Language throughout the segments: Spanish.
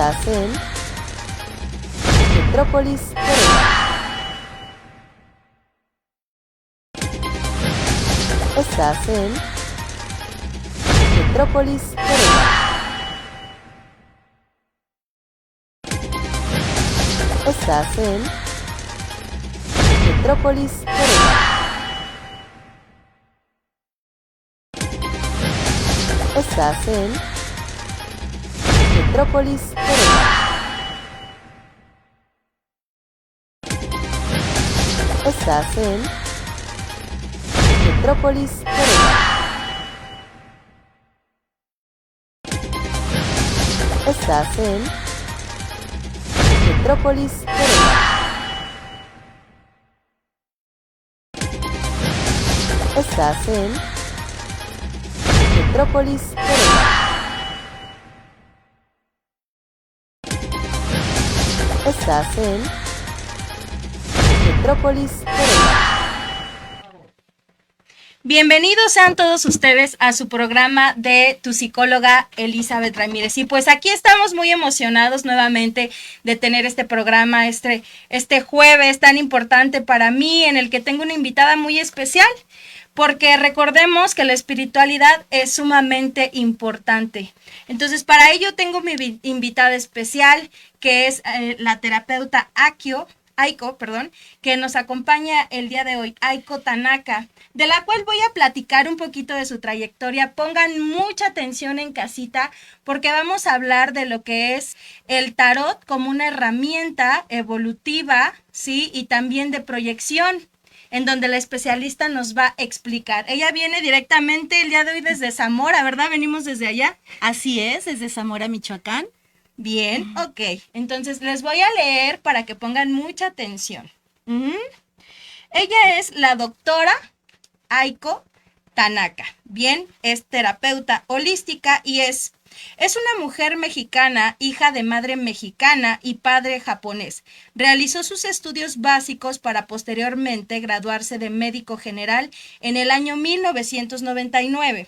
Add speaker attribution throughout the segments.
Speaker 1: Estás en Metrópolis Corea. Estás en Metrópolis Corea. Estás en Metrópolis Corea. Estás en Metrópolis Corea. Estás en Metrópolis Corea. Estás en Metrópolis Corea. Estás en Metrópolis Corea. Estás en Metrópolis Corea.
Speaker 2: Bienvenidos sean todos ustedes a su programa de tu psicóloga Elizabeth Ramírez. Y pues aquí estamos muy emocionados nuevamente de tener este programa, este jueves tan importante para mí, en el que tengo una invitada muy especial, porque recordemos que la espiritualidad es sumamente importante. Entonces, para ello tengo mi invitada especial, que es la terapeuta Aiko, que nos acompaña el día de hoy, Aiko Tanaka, de la cual voy a platicar un poquito de su trayectoria. Pongan mucha atención en casita, porque vamos a hablar de lo que es el tarot como una herramienta evolutiva, ¿sí? Y también de proyección, en donde la especialista nos va a explicar. Ella viene directamente el día de hoy desde Zamora, ¿verdad? Venimos desde allá.
Speaker 3: Así es, desde Zamora, Michoacán.
Speaker 2: Bien, ok. Entonces les voy a leer para que pongan mucha atención. Ella es la doctora Aiko Tanaka. Bien, es terapeuta holística y es una mujer mexicana, hija de madre mexicana y padre japonés. Realizó sus estudios básicos para posteriormente graduarse de médico general en el año 1999.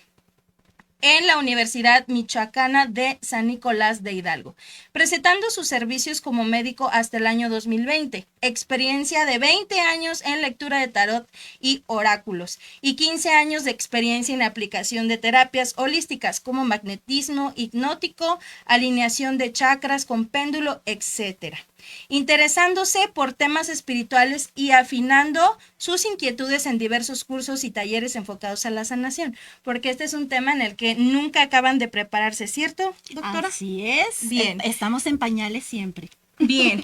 Speaker 2: En la Universidad Michoacana de San Nicolás de Hidalgo, presentando sus servicios como médico hasta el año 2020. Experiencia de 20 años en lectura de tarot y oráculos y 15 años de experiencia en aplicación de terapias holísticas como magnetismo hipnótico, alineación de chakras con péndulo, etc. Interesándose por temas espirituales y afinando sus inquietudes en diversos cursos y talleres enfocados a la sanación, porque este es un tema en el que nunca acaban de prepararse, ¿cierto, doctora?
Speaker 3: Así es.
Speaker 2: Bien.
Speaker 3: Estamos en pañales siempre.
Speaker 2: Bien,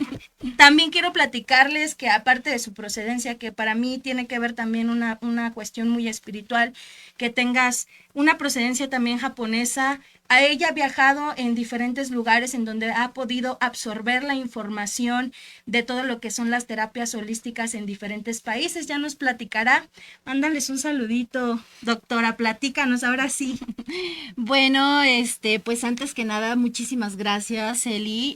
Speaker 2: también quiero platicarles que aparte de su procedencia, que para mí tiene que ver también una cuestión muy espiritual, que tengas una procedencia también japonesa. A ella ha viajado en diferentes lugares en donde ha podido absorber la información de todo lo que son las terapias holísticas en diferentes países. Ya nos platicará. Mándales un saludito, doctora, platícanos ahora sí.
Speaker 3: Bueno, pues antes que nada, muchísimas gracias, Eli.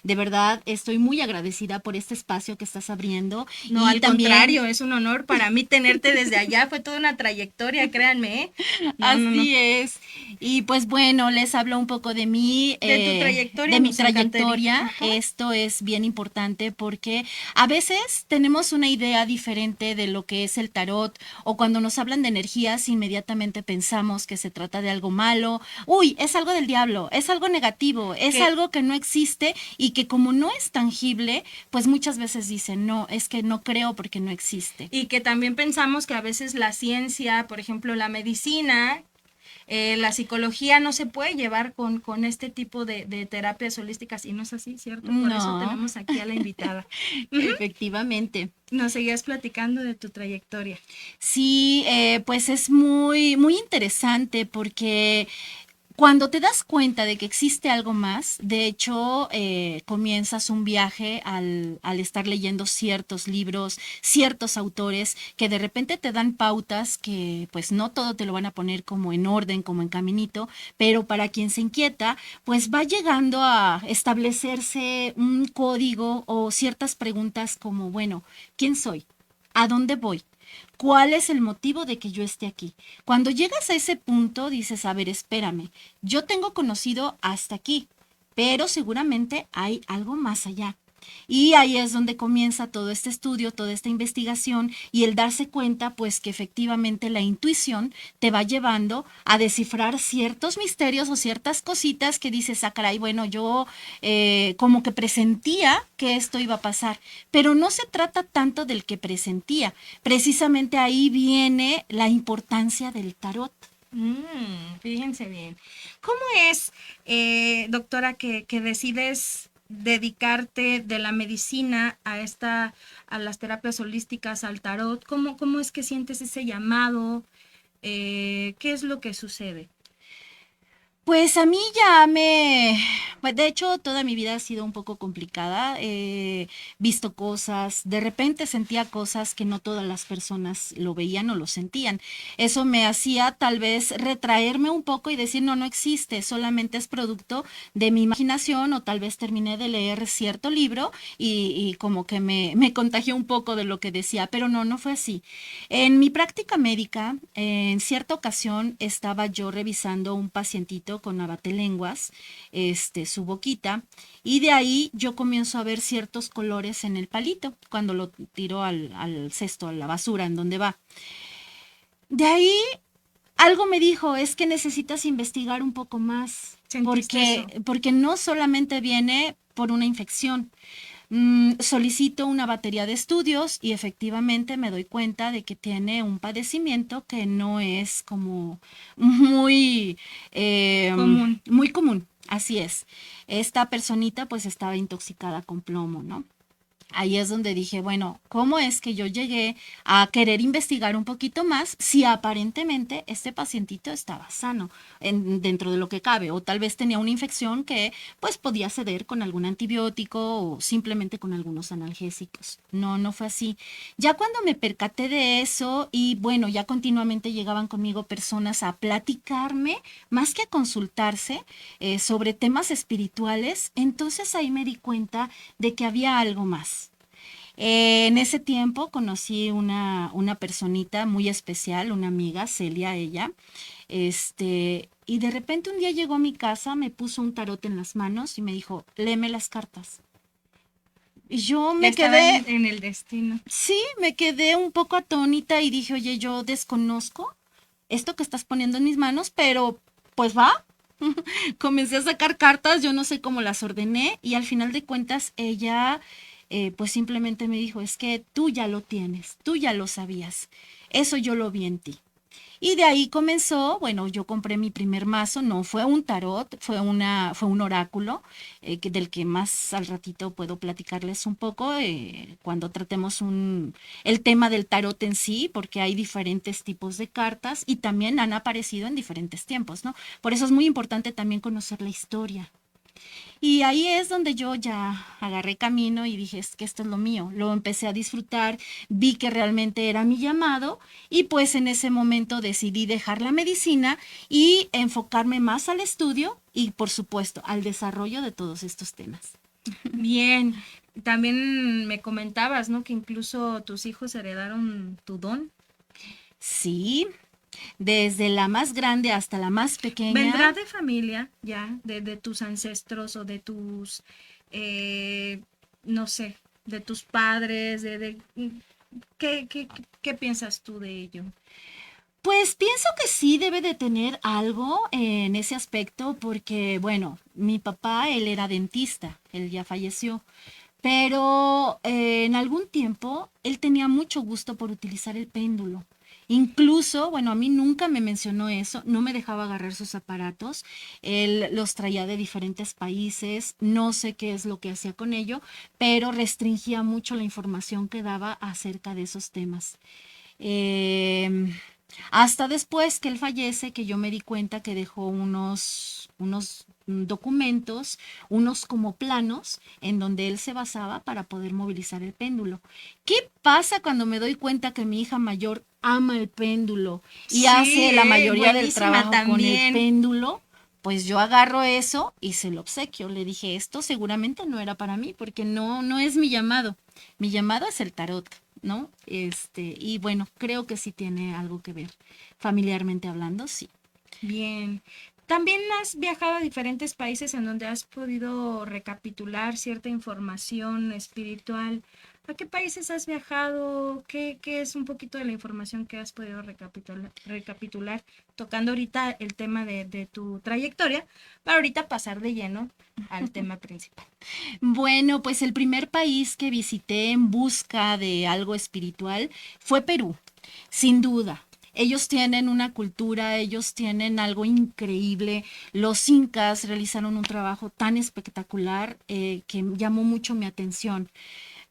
Speaker 3: De verdad, estoy muy agradecida por este espacio que estás abriendo.
Speaker 2: No, al contrario, es un honor para mí tenerte desde allá. Fue toda una trayectoria, créanme, ¿eh?
Speaker 3: Así es. Y pues bueno, les hablo un poco de mí.
Speaker 2: De tu trayectoria.
Speaker 3: De mi trayectoria. Esto es bien importante porque a veces tenemos una idea diferente de lo que es el tarot, o cuando nos hablan de energías, inmediatamente pensamos que se trata de algo malo. Uy, es algo del diablo, es algo negativo, es algo que no existe y que como no es tangible, pues muchas veces dicen, no, es que no creo porque no existe.
Speaker 2: Y que también pensamos que a veces la ciencia, por ejemplo, la medicina, la psicología no se puede llevar con este tipo de terapias holísticas, y no es así, ¿cierto? Por eso tenemos aquí a la invitada.
Speaker 3: Efectivamente.
Speaker 2: Nos seguías platicando de tu trayectoria.
Speaker 3: Sí, pues es muy, muy interesante porque cuando te das cuenta de que existe algo más, de hecho, comienzas un viaje al estar leyendo ciertos libros, ciertos autores que de repente te dan pautas que pues no todo te lo van a poner como en orden, como en caminito, pero para quien se inquieta, pues va llegando a establecerse un código o ciertas preguntas como, bueno, ¿quién soy? ¿A dónde voy? ¿Cuál es el motivo de que yo esté aquí? Cuando llegas a ese punto, dices, a ver, espérame, yo tengo conocido hasta aquí, pero seguramente hay algo más allá. Y ahí es donde comienza todo este estudio, toda esta investigación y el darse cuenta, pues que efectivamente la intuición te va llevando a descifrar ciertos misterios o ciertas cositas que dices, ah, caray, bueno, yo como que presentía que esto iba a pasar, pero no se trata tanto del que presentía, precisamente ahí viene la importancia del tarot.
Speaker 2: Fíjense bien. ¿Cómo es, doctora, que decides dedicarte de la medicina a las terapias holísticas, al tarot? ¿Cómo es que sientes ese llamado? ¿Qué es lo que sucede?
Speaker 3: Pues a mí pues de hecho toda mi vida ha sido un poco complicada, he visto cosas, de repente sentía cosas que no todas las personas lo veían o lo sentían. Eso me hacía tal vez retraerme un poco y decir, no, no existe, solamente es producto de mi imaginación o tal vez terminé de leer cierto libro y como que me contagió un poco de lo que decía, pero no, no fue así. En mi práctica médica, en cierta ocasión estaba yo revisando un pacientito con abatelenguas, su boquita, y de ahí yo comienzo a ver ciertos colores en el palito cuando lo tiro al cesto, a la basura, en donde va. De ahí algo me dijo, es que necesitas investigar un poco más,
Speaker 2: ¿Sentiste eso?
Speaker 3: porque no solamente viene por una infección. Solicito una batería de estudios y efectivamente me doy cuenta de que tiene un padecimiento que no es como muy,
Speaker 2: Común.
Speaker 3: muy común. Así es. Esta personita pues estaba intoxicada con plomo, ¿no? Ahí es donde dije, bueno, ¿cómo es que yo llegué a querer investigar un poquito más si aparentemente este pacientito estaba sano dentro de lo que cabe? O tal vez tenía una infección que pues podía ceder con algún antibiótico o simplemente con algunos analgésicos. No, no fue así. Ya cuando me percaté de eso y bueno, ya continuamente llegaban conmigo personas a platicarme, más que a consultarse sobre temas espirituales, entonces ahí me di cuenta de que había algo más. En ese tiempo conocí una personita muy especial, una amiga, Celia, ella, y de repente un día llegó a mi casa, me puso un tarot en las manos y me dijo, léeme las cartas. Y yo
Speaker 2: Ya
Speaker 3: me
Speaker 2: estaba
Speaker 3: quedé,
Speaker 2: en el destino.
Speaker 3: sí, me quedé un poco atónita y dije, oye, yo desconozco esto que estás poniendo en mis manos, pero pues va. Comencé a sacar cartas, yo no sé cómo las ordené y al final de cuentas ella pues simplemente me dijo, es que tú ya lo tienes, tú ya lo sabías, eso yo lo vi en ti. Y de ahí comenzó, bueno, yo compré mi primer mazo, no fue un tarot, fue un oráculo, del que más al ratito puedo platicarles un poco, cuando tratemos el tema del tarot en sí, porque hay diferentes tipos de cartas y también han aparecido en diferentes tiempos, ¿no? Por eso es muy importante también conocer la historia. Y ahí es donde yo ya agarré camino y dije, es que esto es lo mío. Lo empecé a disfrutar, vi que realmente era mi llamado y pues en ese momento decidí dejar la medicina y enfocarme más al estudio y por supuesto al desarrollo de todos estos temas.
Speaker 2: Bien. También me comentabas, ¿no? Que incluso tus hijos heredaron tu don.
Speaker 3: Sí, desde la más grande hasta la más
Speaker 2: ¿Vendrá
Speaker 3: pequeña.
Speaker 2: de familia ya, de tus ancestros o de tus, eh, no sé, de tus padres, ¿qué piensas tú de ello?
Speaker 3: Pues pienso que sí debe de tener algo en ese aspecto porque, bueno, mi papá, él era dentista, él ya falleció, pero en algún tiempo él tenía mucho gusto por utilizar el péndulo. Incluso, bueno, a mí nunca me mencionó eso, no me dejaba agarrar sus aparatos, él los traía de diferentes países, no sé qué es lo que hacía con ello, pero restringía mucho la información que daba acerca de esos temas. Em, Hasta después que él fallece, que yo me di cuenta que dejó unos documentos, unos como planos, en donde él se basaba para poder movilizar el péndulo. ¿Qué pasa cuando me doy cuenta que mi hija mayor ama el péndulo y
Speaker 2: Sí,
Speaker 3: hace la mayoría del
Speaker 2: buenísima
Speaker 3: trabajo con el
Speaker 2: también.
Speaker 3: péndulo? Pues yo agarro eso y se lo obsequio. Le dije, esto seguramente no era para mí, porque no, no es mi llamado. Mi llamado es el tarot, ¿no? Y bueno, creo que sí tiene algo que ver. Familiarmente hablando, sí.
Speaker 2: Bien. También has viajado a diferentes países en donde has podido recapitular cierta información espiritual. ¿A qué países has viajado? ¿Qué es un poquito de la información que has podido recapitular, tocando ahorita el tema de tu trayectoria, para ahorita pasar de lleno al tema principal?
Speaker 3: Bueno, pues el primer país que visité en busca de algo espiritual fue Perú, sin duda. Ellos tienen una cultura, ellos tienen algo increíble. Los incas realizaron un trabajo tan espectacular que llamó mucho mi atención.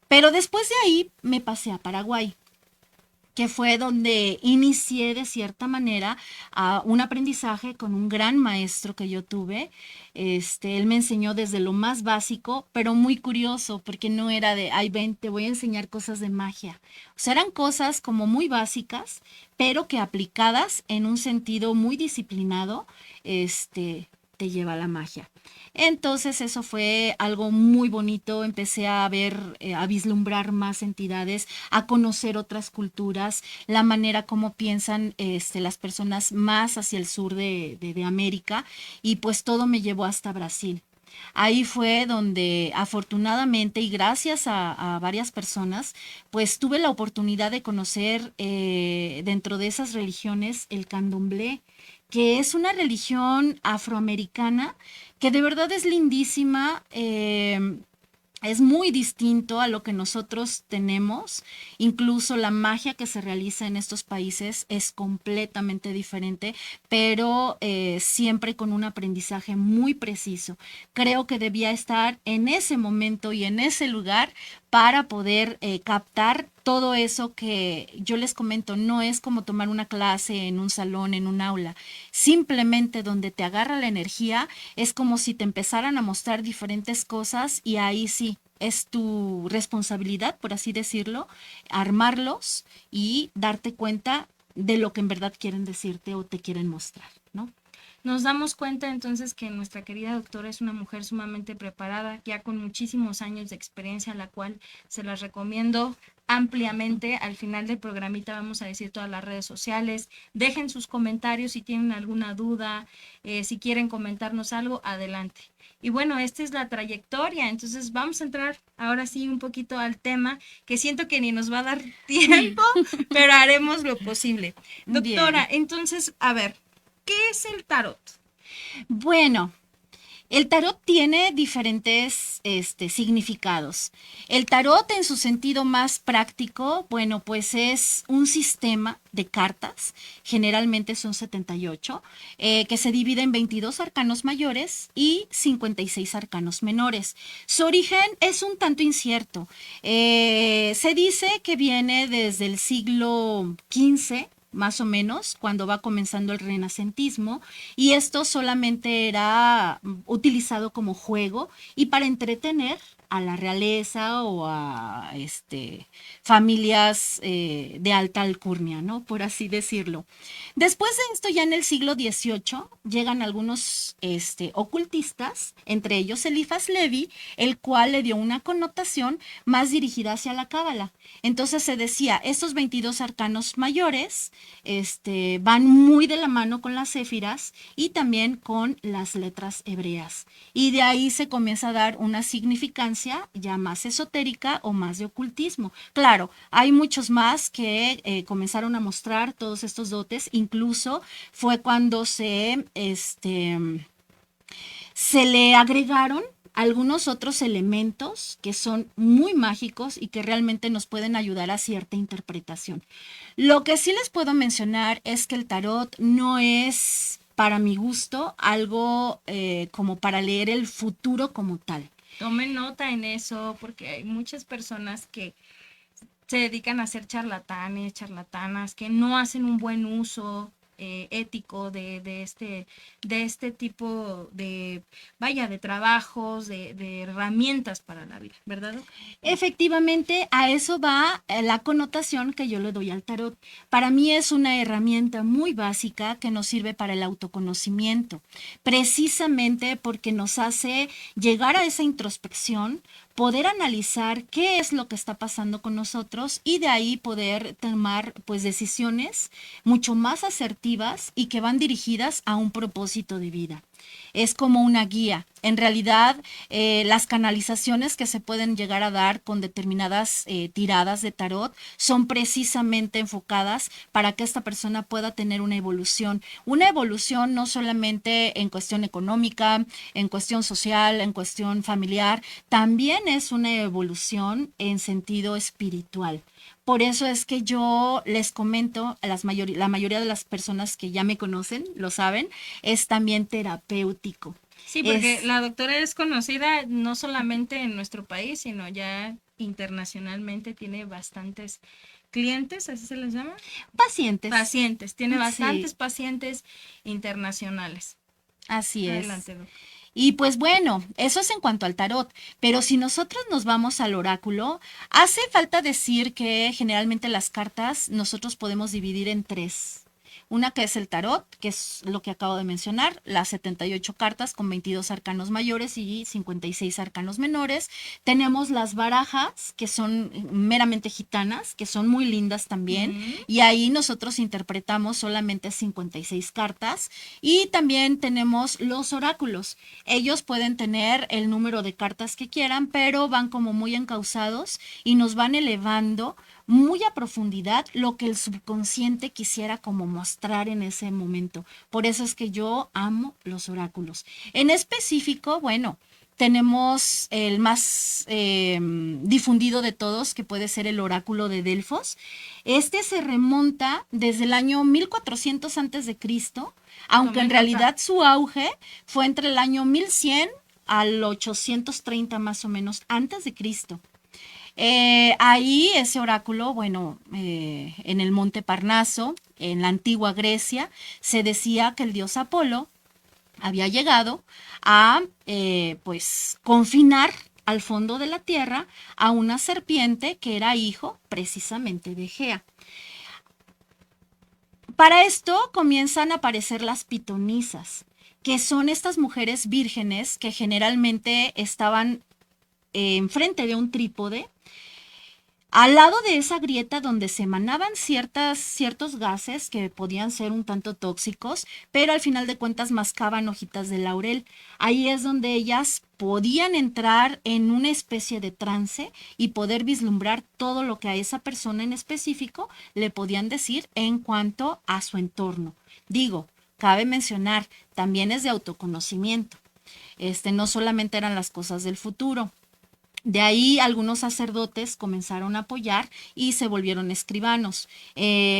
Speaker 3: Pero después de ahí me pasé a Paraguay, que fue donde inicié de cierta manera un aprendizaje con un gran maestro que yo tuve. Él me enseñó desde lo más básico, pero muy curioso, porque no era de, ay, ven, te voy a enseñar cosas de magia. O sea, eran cosas como muy básicas, pero que aplicadas en un sentido muy disciplinado, te lleva a la magia. Entonces eso fue algo muy bonito, empecé a ver, a vislumbrar más entidades, a conocer otras culturas, la manera como piensan las personas más hacia el sur de América, y pues todo me llevó hasta Brasil. Ahí fue donde afortunadamente y gracias a varias personas, pues tuve la oportunidad de conocer dentro de esas religiones el candomblé, que es una religión afroamericana que de verdad es lindísima. Es muy distinto a lo que nosotros tenemos. Incluso la magia que se realiza en estos países es completamente diferente, pero siempre con un aprendizaje muy preciso. Creo que debía estar en ese momento y en ese lugar para poder captar todo eso que yo les comento. No es como tomar una clase en un salón, en un aula. Simplemente donde te agarra la energía es como si te empezaran a mostrar diferentes cosas, y ahí sí es tu responsabilidad, por así decirlo, armarlos y darte cuenta de lo que en verdad quieren decirte o te quieren mostrar, ¿no?
Speaker 2: Nos damos cuenta entonces que nuestra querida doctora es una mujer sumamente preparada, ya con muchísimos años de experiencia, la cual se las recomiendo ampliamente. Al final del programita vamos a decir todas las redes sociales. Dejen sus comentarios si tienen alguna duda, si quieren comentarnos algo, adelante. Y bueno, esta es la trayectoria, entonces vamos a entrar ahora sí un poquito al tema, que siento que ni nos va a dar tiempo, pero haremos lo posible. Doctora,
Speaker 3: Bien.
Speaker 2: entonces, a ver, ¿qué es el tarot?
Speaker 3: Bueno, el tarot tiene diferentes significados. El tarot en su sentido más práctico, bueno, pues es un sistema de cartas, generalmente son 78, que se divide en 22 arcanos mayores y 56 arcanos menores. Su origen es un tanto incierto. Se dice que viene desde el siglo XV, más o menos, cuando va comenzando el renacentismo, y esto solamente era utilizado como juego y para entretener a la realeza o a familias de alta alcurnia, ¿no? Por así decirlo. Después de esto, ya en el siglo XVIII, llegan algunos ocultistas, entre ellos Eliphas Levi, el cual le dio una connotación más dirigida hacia la cábala. Entonces se decía, estos 22 arcanos mayores van muy de la mano con las céfiras y también con las letras hebreas. Y de ahí se comienza a dar una significancia ya más esotérica o más de ocultismo. Claro, hay muchos más que comenzaron a mostrar todos estos dotes. Incluso fue cuando se le agregaron algunos otros elementos que son muy mágicos y que realmente nos pueden ayudar a cierta interpretación. Lo que sí les puedo mencionar es que el tarot no es, para mi gusto, algo como para leer el futuro como tal.
Speaker 2: Tomen nota en eso, porque hay muchas personas que se dedican a ser charlatanes, charlatanas, que no hacen un buen uso ético de este tipo de, vaya, de trabajos, de herramientas para la vida, ¿verdad, Doc?
Speaker 3: Efectivamente, a eso va la connotación que yo le doy al tarot. Para mí es una herramienta muy básica que nos sirve para el autoconocimiento, precisamente porque nos hace llegar a esa introspección, poder analizar qué es lo que está pasando con nosotros y de ahí poder tomar pues decisiones mucho más asertivas y que van dirigidas a un propósito de vida. Es como una guía. En realidad, las canalizaciones que se pueden llegar a dar con determinadas tiradas de tarot son precisamente enfocadas para que esta persona pueda tener una evolución. Una evolución no solamente en cuestión económica, en cuestión social, en cuestión familiar, también es una evolución en sentido espiritual. Por eso es que yo les comento, a la mayoría de las personas que ya me conocen, lo saben, es también terapéutico.
Speaker 4: Sí, porque la doctora es conocida no solamente en nuestro país, sino ya internacionalmente, tiene bastantes clientes, ¿así se les llama?
Speaker 3: Pacientes.
Speaker 4: Pacientes, tiene bastantes
Speaker 3: Sí.
Speaker 4: pacientes internacionales.
Speaker 3: Así es.
Speaker 4: Adelante, doctora.
Speaker 3: Y pues bueno, eso es en cuanto al tarot, pero si nosotros nos vamos al oráculo, hace falta decir que generalmente las cartas nosotros podemos dividir en tres. Una que es el tarot, que es lo que acabo de mencionar, las 78 cartas con 22 arcanos mayores y 56 arcanos menores. Tenemos las barajas, que son meramente gitanas, que son muy lindas también, y ahí nosotros interpretamos solamente 56 cartas. Y también tenemos los oráculos. Ellos pueden tener el número de cartas que quieran, pero van como muy encausados y nos van elevando muy a profundidad lo que el subconsciente quisiera como mostrar en ese momento. Por eso es que yo amo los oráculos. En específico, bueno, tenemos el más difundido de todos, que puede ser el oráculo de Delfos. Este se remonta desde el año 1400 antes de Cristo, aunque en realidad su auge fue entre el año 1100 al 830 más o menos antes de Cristo. Ahí ese oráculo, bueno, en el monte Parnaso, en la antigua Grecia, se decía que el dios Apolo había llegado a, pues, confinar al fondo de la tierra a una serpiente que era hijo precisamente de Gea. Para esto comienzan a aparecer las pitonisas, que son estas mujeres vírgenes que generalmente estaban enfrente de un trípode, al lado de esa grieta donde se emanaban ciertos gases que podían ser un tanto tóxicos, pero al final de cuentas mascaban hojitas de laurel. Ahí es donde ellas podían entrar en una especie de trance y poder vislumbrar todo lo que a esa persona en específico le podían decir en cuanto a su entorno. Digo, cabe mencionar, también es de autoconocimiento. No solamente eran las cosas del futuro. De ahí algunos sacerdotes comenzaron a apoyar y se volvieron escribanos.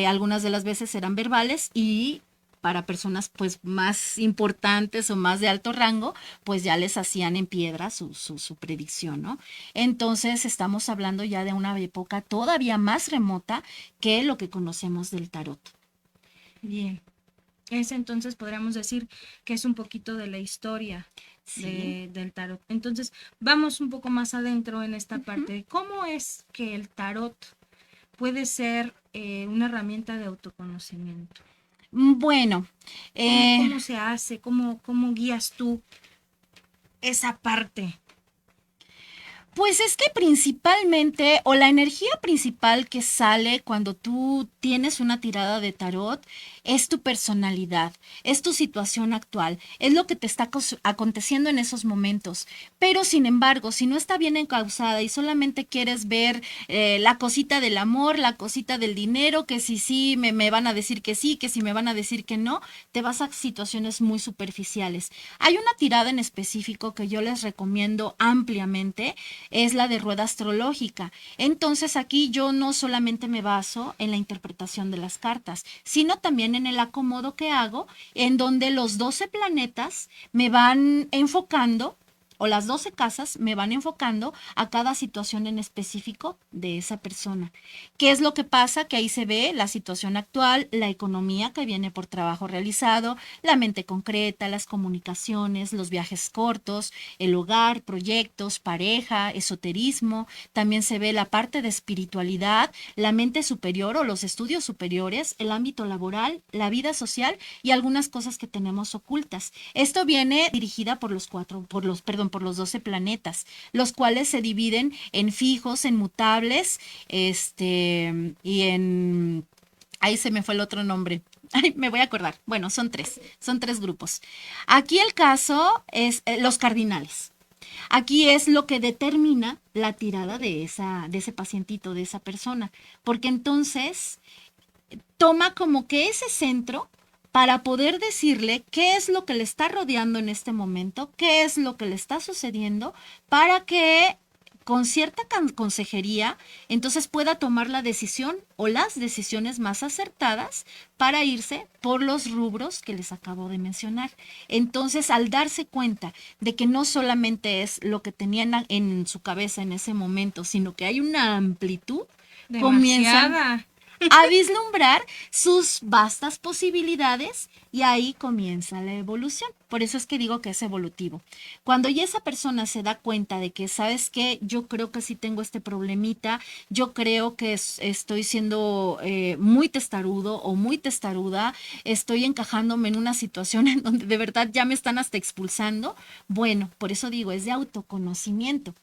Speaker 3: Algunas de las veces eran verbales y para personas pues más importantes o más de alto rango, pues ya les hacían en piedra su predicción, ¿no? Entonces estamos hablando ya de una época todavía más remota que lo que conocemos del tarot.
Speaker 4: Bien. Ese entonces podríamos decir que es un poquito de la historia del tarot. Entonces, vamos un poco más adentro en esta parte. ¿Cómo es que el tarot puede ser una herramienta de autoconocimiento?
Speaker 3: Bueno,
Speaker 4: ¿Cómo se hace? ¿Cómo guías tú esa parte?
Speaker 3: pues es que principalmente, o la energía principal que sale cuando tú tienes una tirada de tarot, es tu personalidad, es tu situación actual, es lo que te está aconteciendo en esos momentos. Pero sin embargo, si no está bien encauzada y solamente quieres ver la cosita del amor, la cosita del dinero, que si sí me van a decir que sí, que si me van a decir que no, te vas a situaciones muy superficiales. Hay una tirada en específico que yo les recomiendo ampliamente, es la de rueda astrológica. Entonces aquí yo no solamente me baso en la interpretación de las cartas, sino también en el acomodo que hago, en donde los 12 planetas me van enfocando, o las 12 casas me van enfocando a cada situación en específico de esa persona. ¿Qué es lo que pasa? Que ahí se ve la situación actual, la economía que viene por trabajo realizado, la mente concreta, las comunicaciones, los viajes cortos, el hogar, proyectos, pareja, esoterismo. También se ve la parte de espiritualidad, la mente superior o los estudios superiores, el ámbito laboral, la vida social y algunas cosas que tenemos ocultas. Esto viene dirigida por por los 12 planetas, los cuales se dividen en fijos, en mutables, y en... Ahí se me fue el otro nombre. Ay, me voy a acordar. Bueno, son tres grupos. Aquí el caso es los cardinales. Aquí es lo que determina la tirada de ese pacientito, de esa persona, porque entonces toma como que ese centro para poder decirle qué es lo que le está rodeando en este momento, qué es lo que le está sucediendo, para que con cierta consejería, entonces pueda tomar la decisión o las decisiones más acertadas para irse por los rubros que les acabo de mencionar. Entonces, al darse cuenta de que no solamente es lo que tenían en su cabeza en ese momento, sino que hay una amplitud, comienzan
Speaker 4: Demasiada.
Speaker 3: a vislumbrar sus vastas posibilidades y ahí comienza la evolución. Por eso es que digo que es evolutivo. Cuando ya esa persona se da cuenta de que, ¿sabes qué? Yo creo que sí tengo este problemita, yo creo que estoy siendo muy testarudo o muy testaruda, estoy encajándome en una situación en donde de verdad ya me están hasta expulsando. Bueno, por eso digo, es de autoconocimiento,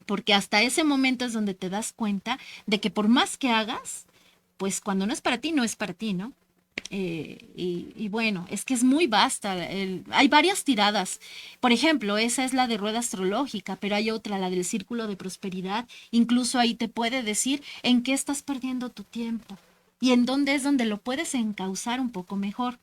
Speaker 3: porque hasta ese momento es donde te das cuenta de que por más que hagas, pues cuando no es para ti, no es para ti, ¿no? Y bueno, es que es muy vasta. Hay varias tiradas. Por ejemplo, esa es la de rueda astrológica, pero hay otra, la del círculo de prosperidad. Incluso ahí te puede decir en qué estás perdiendo tu tiempo y en dónde es donde lo puedes encauzar un poco mejor.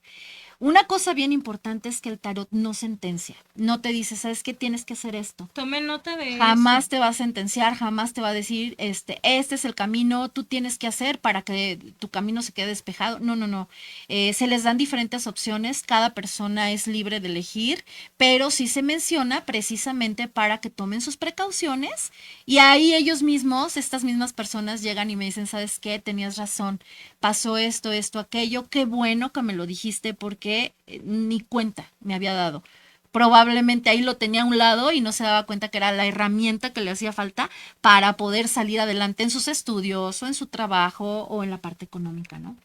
Speaker 3: Una cosa bien importante es que el tarot no sentencia, no te dice, ¿sabes qué? Tienes que hacer esto.
Speaker 4: Tome nota de
Speaker 3: Jamás
Speaker 4: eso.
Speaker 3: te va a sentenciar, jamás te va a decir, este es el camino, tú tienes que hacer para que tu camino se quede despejado. No, no, no. Se les dan diferentes opciones, cada persona es libre de elegir, pero sí se menciona precisamente para que tomen sus precauciones y ahí ellos mismos, estas mismas personas llegan y me dicen, ¿sabes qué? Tenías razón, pasó esto, aquello, qué bueno que me lo dijiste porque ni cuenta me había dado. Probablemente ahí lo tenía a un lado y no se daba cuenta que era la herramienta que le hacía falta para poder salir adelante en sus estudios o en su trabajo o en la parte económica, ¿no?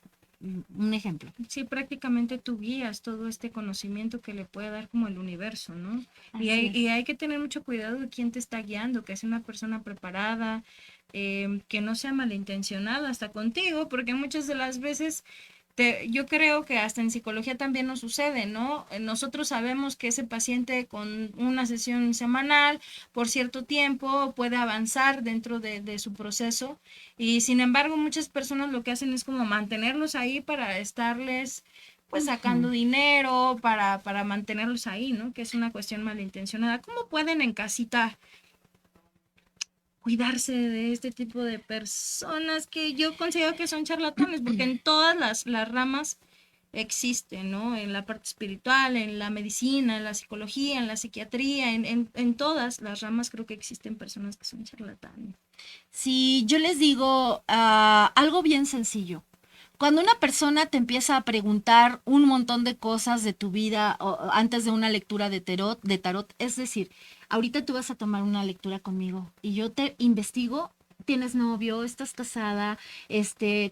Speaker 3: Un ejemplo.
Speaker 4: Sí, prácticamente tú guías todo este conocimiento que le puede dar como el universo, ¿no?
Speaker 3: Así
Speaker 4: Y
Speaker 3: es.
Speaker 4: hay que tener mucho cuidado de quién te está guiando, que sea una persona preparada, que no sea malintencionada hasta contigo, porque muchas de las veces yo creo que hasta en psicología también nos sucede, ¿no? Nosotros sabemos que ese paciente con una sesión semanal por cierto tiempo puede avanzar dentro de su proceso y sin embargo muchas personas lo que hacen es como mantenerlos ahí para estarles pues sacando
Speaker 3: Ujú.
Speaker 4: dinero para mantenerlos ahí, ¿no? Que es una cuestión malintencionada. ¿Cómo pueden en casita cuidarse de este tipo de personas que yo considero que son charlatanes? Porque en todas las ramas existen, ¿no? En la parte espiritual, en la medicina, en la psicología, en la psiquiatría, en todas las ramas creo que existen personas que son charlatanes.
Speaker 3: Si yo les digo algo bien sencillo, cuando una persona te empieza a preguntar un montón de cosas de tu vida antes de una lectura de tarot, es decir, ahorita tú vas a tomar una lectura conmigo y yo te investigo. ¿Tienes novio? ¿Estás casada?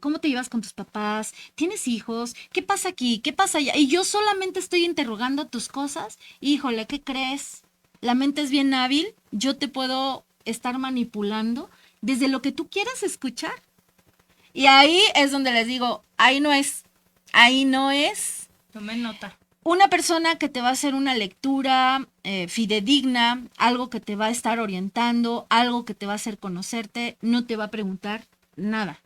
Speaker 3: ¿Cómo te llevas con tus papás? ¿Tienes hijos? ¿Qué pasa aquí? ¿Qué pasa allá? Y yo solamente estoy interrogando tus cosas. Híjole, ¿qué crees? La mente es bien hábil. Yo te puedo estar manipulando desde lo que tú quieras escuchar. Y ahí es donde les digo, ahí no es.
Speaker 4: Tomen nota.
Speaker 3: Una persona que te va a hacer una lectura fidedigna, algo que te va a estar orientando, algo que te va a hacer conocerte, no te va a preguntar nada.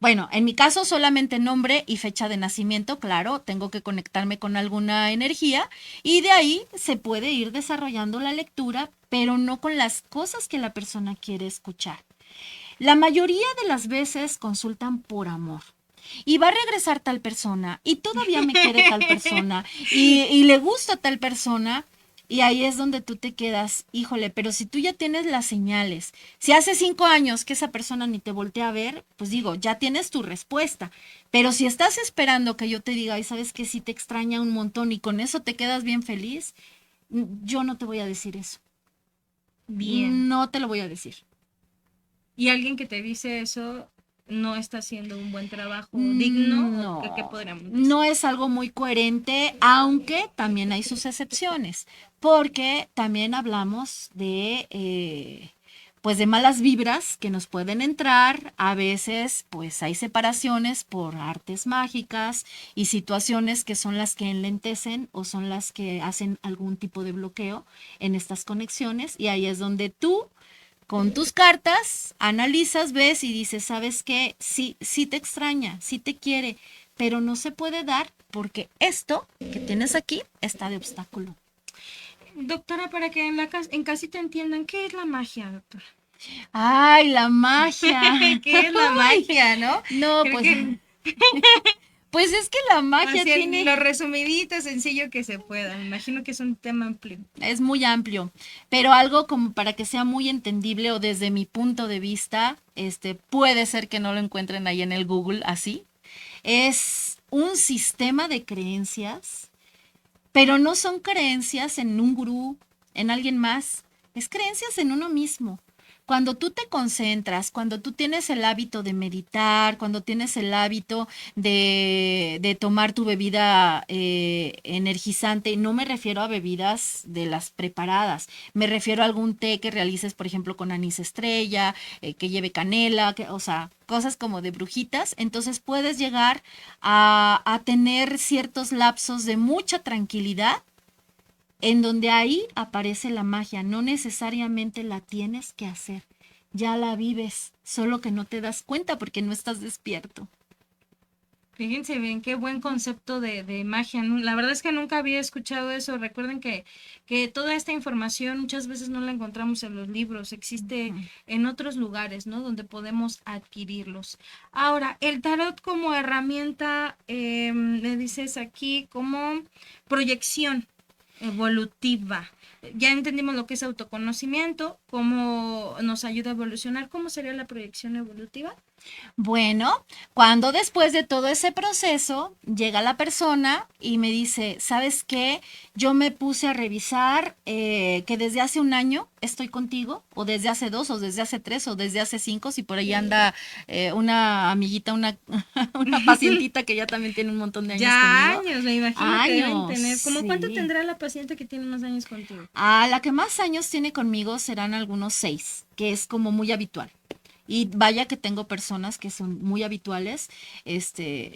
Speaker 3: Bueno, en mi caso solamente nombre y fecha de nacimiento, claro, tengo que conectarme con alguna energía y de ahí se puede ir desarrollando la lectura, pero no con las cosas que la persona quiere escuchar. La mayoría de las veces consultan por amor. Y va a regresar tal persona, y todavía me quiere tal persona, y le gusta tal persona, y ahí es donde tú te quedas, híjole, pero si tú ya tienes las señales, si hace 5 años que esa persona ni te voltea a ver, pues digo, ya tienes tu respuesta. Pero si estás esperando que yo te diga, y sabes que sí te extraña un montón, y con eso te quedas bien feliz, yo no te voy a decir eso.
Speaker 4: Bien.
Speaker 3: No te lo voy a decir.
Speaker 4: Y alguien que te dice eso, no está haciendo un buen trabajo digno, ¿o qué podríamos decir?
Speaker 3: No es algo muy coherente, aunque también hay sus excepciones, porque también hablamos de, pues de malas vibras que nos pueden entrar. A veces, pues hay separaciones por artes mágicas y situaciones que son las que enlentecen o son las que hacen algún tipo de bloqueo en estas conexiones, y ahí es donde tú con tus cartas, analizas, ves y dices, ¿sabes qué? Sí, sí te extraña, sí te quiere, pero no se puede dar porque esto que tienes aquí está de obstáculo.
Speaker 4: Doctora, para que en casita entiendan, ¿qué es la magia, doctora?
Speaker 3: ¡Ay, la magia!
Speaker 2: ¿Qué es la
Speaker 3: Ay,
Speaker 2: magia, no?
Speaker 3: no,
Speaker 2: Creo
Speaker 3: pues,
Speaker 2: que
Speaker 3: pues es que la magia
Speaker 2: así en
Speaker 3: tiene,
Speaker 2: lo resumidito, sencillo que se pueda. Me imagino que es un tema amplio.
Speaker 3: es muy amplio, pero algo como para que sea muy entendible o desde mi punto de vista, puede ser que no lo encuentren ahí en el Google así. Es un sistema de creencias, pero no son creencias en un gurú, en alguien más, es creencias en uno mismo. Cuando tú te concentras, cuando tú tienes el hábito de meditar, cuando tienes el hábito de tomar tu bebida energizante, no me refiero a bebidas de las preparadas, me refiero a algún té que realices, por ejemplo, con anís estrella, que lleve canela, o sea, cosas como de brujitas, entonces puedes llegar a tener ciertos lapsos de mucha tranquilidad en donde ahí aparece la magia. No necesariamente la tienes que hacer, ya la vives, solo que no te das cuenta porque no estás despierto.
Speaker 4: Fíjense bien, qué buen concepto de magia, ¿no? La verdad es que nunca había escuchado eso. Recuerden que toda esta información muchas veces no la encontramos en los libros, existe en otros lugares, ¿no? Donde podemos adquirirlos. Ahora, el tarot como herramienta, me dices aquí, como proyección evolutiva. Ya entendimos lo que es autoconocimiento, cómo nos ayuda a evolucionar. ¿Cómo sería la proyección evolutiva?
Speaker 3: Bueno, cuando después de todo ese proceso llega la persona y me dice, ¿sabes qué? Yo me puse a revisar que desde hace un año estoy contigo, o desde hace 2, o desde hace 3, o desde hace 5, si por ahí anda una amiguita, una, una pacientita que ya también tiene un montón de años
Speaker 2: Ya
Speaker 3: conmigo.
Speaker 2: años, me imagino que deben
Speaker 3: Años,
Speaker 2: tener. ¿Cómo cuánto
Speaker 3: sí.
Speaker 2: tendrá la paciente que tiene unos años contigo?
Speaker 3: A la que más años tiene conmigo serán algunos 6, que es como muy habitual. Y vaya que tengo personas que son muy habituales.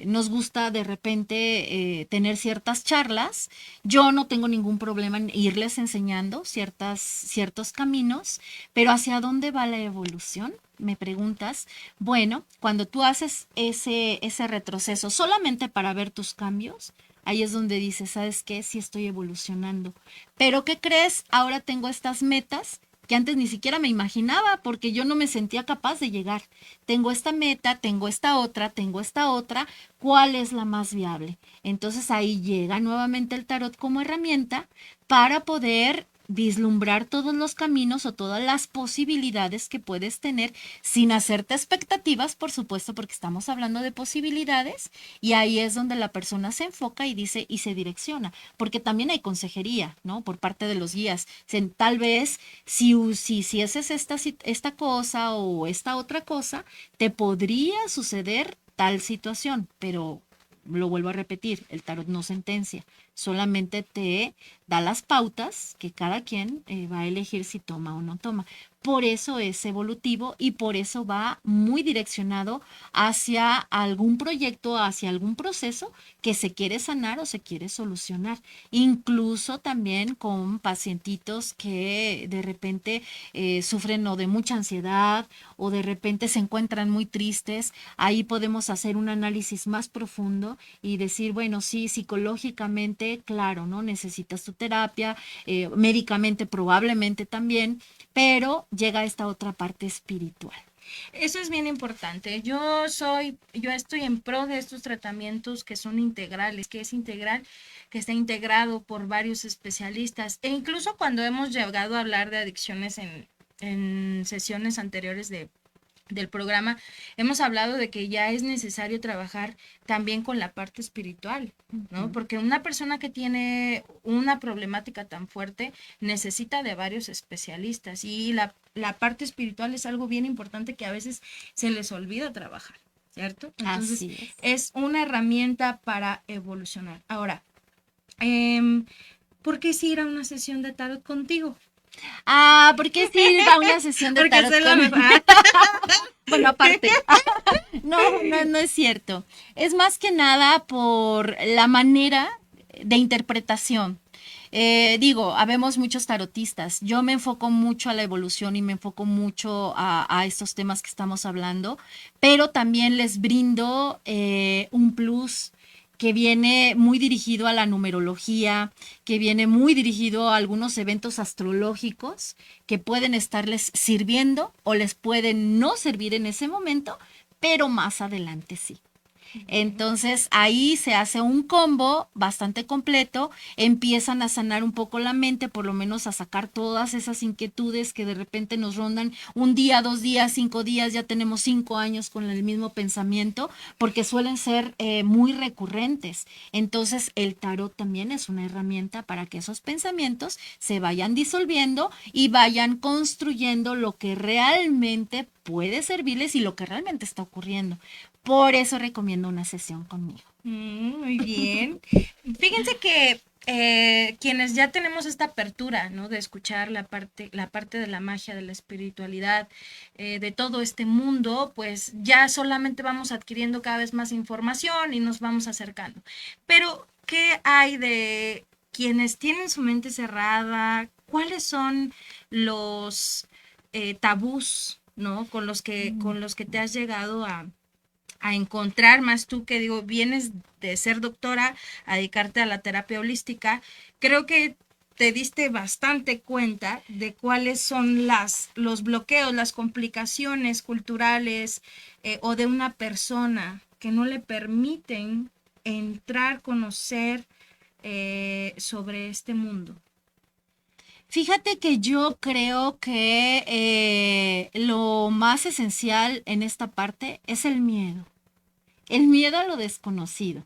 Speaker 3: Nos gusta de repente tener ciertas charlas. Yo no tengo ningún problema en irles enseñando ciertos caminos, pero ¿hacia dónde va la evolución? Me preguntas. Bueno, cuando tú haces ese retroceso solamente para ver tus cambios, ahí es donde dices, ¿sabes qué? Sí estoy evolucionando. Pero ¿qué crees? Ahora tengo estas metas que antes ni siquiera me imaginaba porque yo no me sentía capaz de llegar. Tengo esta meta, tengo esta otra, tengo esta otra. ¿Cuál es la más viable? Entonces ahí llega nuevamente el tarot como herramienta para poder vislumbrar todos los caminos o todas las posibilidades que puedes tener sin hacerte expectativas, por supuesto, porque estamos hablando de posibilidades, y ahí es donde la persona se enfoca y dice y se direcciona, porque también hay consejería, ¿no? Por parte de los guías. Tal vez si haces esta cosa o esta otra cosa, te podría suceder tal situación, pero lo vuelvo a repetir, el tarot no sentencia, solamente te da las pautas que cada quien va a elegir si toma o no toma. Por eso es evolutivo y por eso va muy direccionado hacia algún proyecto, hacia algún proceso que se quiere sanar o se quiere solucionar. Incluso también con pacientitos que de repente sufren o de mucha ansiedad o de repente se encuentran muy tristes. Ahí podemos hacer un análisis más profundo y decir, bueno, sí, psicológicamente, claro, ¿no? Necesitas tu terapia, médicamente probablemente también, pero llega esta otra parte espiritual.
Speaker 2: Eso es bien importante. Yo estoy en pro de estos tratamientos que son integrales, que es integral, que está integrado por varios especialistas. E incluso cuando hemos llegado a hablar de adicciones en sesiones anteriores del programa, hemos hablado de que ya es necesario trabajar también con la parte espiritual, ¿no? Porque una persona que tiene una problemática tan fuerte necesita de varios especialistas y la parte espiritual es algo bien importante que a veces se les olvida trabajar, ¿cierto? Entonces,
Speaker 3: Así
Speaker 2: es una herramienta para evolucionar. Ahora, ¿por qué sí ir a una sesión de tarot contigo?
Speaker 3: ¿Por qué sí va a una sesión de
Speaker 2: Porque
Speaker 3: tarot
Speaker 2: soy la
Speaker 3: con-
Speaker 2: mejor.
Speaker 3: Bueno, aparte. No es cierto. Es más que nada por la manera de interpretación. Digo, habemos muchos tarotistas. Yo me enfoco mucho a la evolución y me enfoco mucho a estos temas que estamos hablando, pero también les brindo un plus que viene muy dirigido a la numerología, que viene muy dirigido a algunos eventos astrológicos que pueden estarles sirviendo o les pueden no servir en ese momento, pero más adelante sí. Entonces ahí se hace un combo bastante completo, empiezan a sanar un poco la mente, por lo menos a sacar todas esas inquietudes que de repente nos rondan un día, 2 días, 5 días, ya tenemos 5 años con el mismo pensamiento, porque suelen ser muy recurrentes. Entonces el tarot también es una herramienta para que esos pensamientos se vayan disolviendo y vayan construyendo lo que realmente puede servirles y lo que realmente está ocurriendo. Por eso recomiendo una sesión conmigo.
Speaker 2: Muy bien. Fíjense que quienes ya tenemos esta apertura, ¿no? De escuchar la parte de la magia, de la espiritualidad, de todo este mundo, pues ya solamente vamos adquiriendo cada vez más información y nos vamos acercando. Pero, ¿qué hay de quienes tienen su mente cerrada? ¿Cuáles son los tabús, ¿no? Con los que te has llegado a encontrar, más tú que digo, vienes de ser doctora a dedicarte a la terapia holística, creo que te diste bastante cuenta de cuáles son los bloqueos, las complicaciones culturales o de una persona que no le permiten entrar, conocer sobre este mundo.
Speaker 3: Fíjate que yo creo que lo más esencial en esta parte es el miedo a lo desconocido.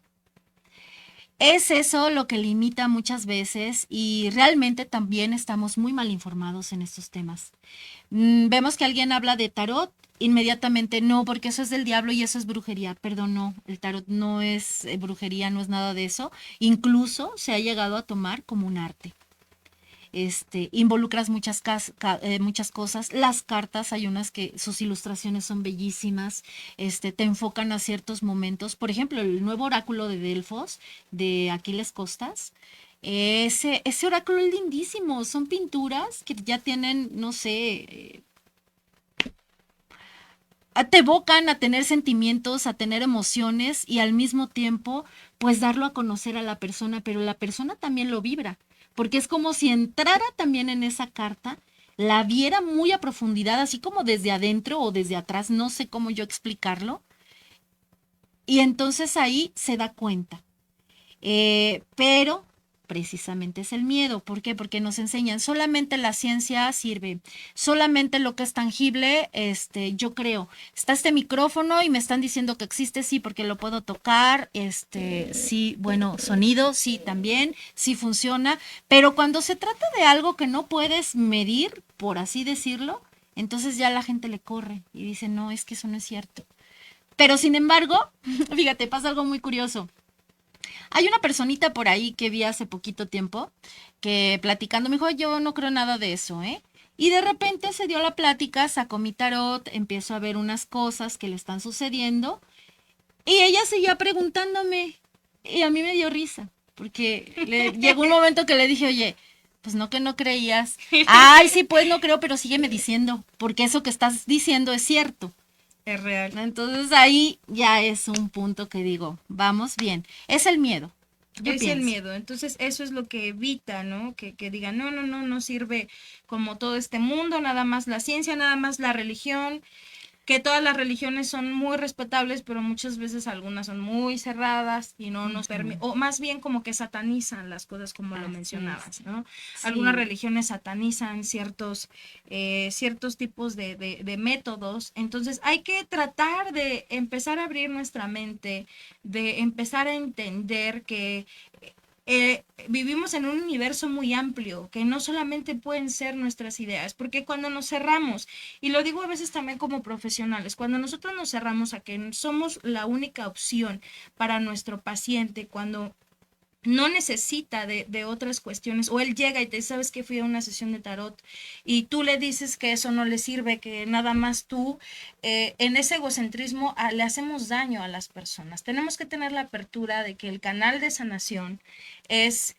Speaker 3: Es eso lo que limita muchas veces y realmente también estamos muy mal informados en estos temas. Vemos que alguien habla de tarot, inmediatamente no, porque eso es del diablo y eso es brujería. Perdón, no, el tarot no es brujería, no es nada de eso. Incluso se ha llegado a tomar como un arte. Involucras muchas cosas. Las cartas, hay unas que sus ilustraciones son bellísimas, te enfocan a ciertos momentos. Por ejemplo, el nuevo oráculo de Delfos, de Aquiles Costas, ese oráculo es lindísimo. Son pinturas que ya tienen, no sé, te evocan a tener sentimientos, a tener emociones y al mismo tiempo, pues darlo a conocer a la persona, pero la persona también lo vibra, porque es como si entrara también en esa carta, la viera muy a profundidad, así como desde adentro o desde atrás, no sé cómo yo explicarlo, y entonces ahí se da cuenta. Pero precisamente es el miedo. ¿Por qué? Porque nos enseñan solamente la ciencia sirve, solamente lo que es tangible, yo creo. Está este micrófono y me están diciendo que existe, sí, porque lo puedo tocar, sí, bueno, sonido, sí, también, sí funciona, pero cuando se trata de algo que no puedes medir, por así decirlo, entonces ya la gente le corre y dice, no, es que eso no es cierto. Pero sin embargo, fíjate, pasa algo muy curioso. Hay una personita por ahí que vi hace poquito tiempo que platicando me dijo, yo no creo nada de eso, ¿eh? Y de repente se dio la plática, sacó mi tarot, empiezo a ver unas cosas que le están sucediendo y ella seguía preguntándome y a mí me dio risa porque llegó un momento que le dije, oye, pues no que no creías. Ay, sí, pues no creo, pero sígueme diciendo, porque eso que estás diciendo es cierto.
Speaker 2: Es real.
Speaker 3: Entonces ahí ya es un punto que digo, vamos bien. Es el miedo. Yo
Speaker 2: Es
Speaker 3: pienso.
Speaker 2: el miedo. Entonces, eso es lo que evita, ¿no? Que digan, no sirve como todo este mundo, nada más la ciencia, nada más la religión.
Speaker 4: que todas las religiones son muy respetables, pero muchas veces algunas son muy cerradas y no nos permiten, o más bien como que satanizan las cosas como lo
Speaker 3: Así
Speaker 4: mencionabas, ¿no?
Speaker 3: Sí.
Speaker 4: Algunas religiones satanizan ciertos tipos de métodos, entonces hay que tratar de empezar a abrir nuestra mente, de empezar a entender que vivimos en un universo muy amplio, que no solamente pueden ser nuestras ideas, porque cuando nos cerramos, y lo digo a veces también como profesionales, cuando nosotros nos cerramos a que somos la única opción para nuestro paciente, cuando no necesita de otras cuestiones, o él llega y te dice, sabes que fui a una sesión de tarot y tú le dices que eso no le sirve, que nada más tú, en ese egocentrismo le hacemos daño a las personas. Tenemos que tener la apertura de que el canal de sanación es